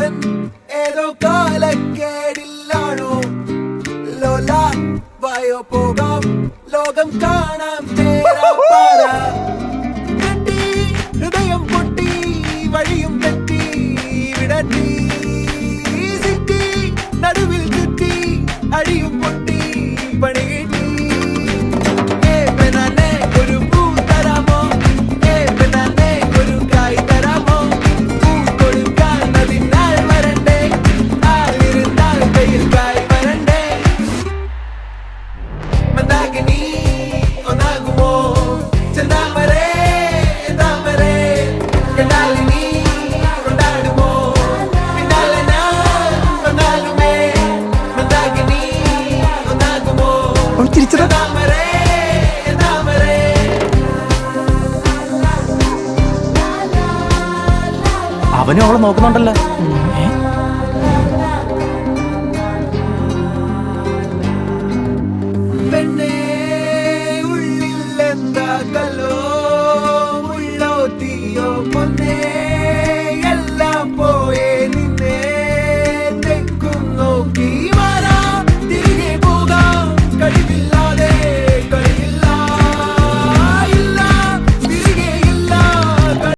ജീവൻ ഏതോ കാലക്കേടില്ലാണോ ലോല വായോ പോകാം ലോകം കാണാം തേരാപ്പാറ കെട്ടി ഹൃദയം പൊട്ടി വഴിയും തെറ്റി വിടട്ടി സിറ്റി നടുവിൽ ചുറ്റി അടിയും പൊട്ടി പണി കിട്ടി ഒരു പൂ തരാമോ ഒരു കായ് തരാമോ പൂ കൊടുക്കാൻ അതിനാൾ വരണ്ടേ ആളിരുന്നാൽ കയ്യിൽ കായ് വരണ്ടേ മന്ദാകിനി ഒന്നാകുമോ ചെന്താമരേ താമരേ കണ്ടാലിനി കൊണ്ടാടുമോ പിന്നാലെ ഞാൻ വന്നാലുമേ മന്ദാകിനി ഒന്നാകുമോ ചെന്താമരേ താമരേ അവനും അവളെ നോക്കുന്നുണ്ടല്ലോ.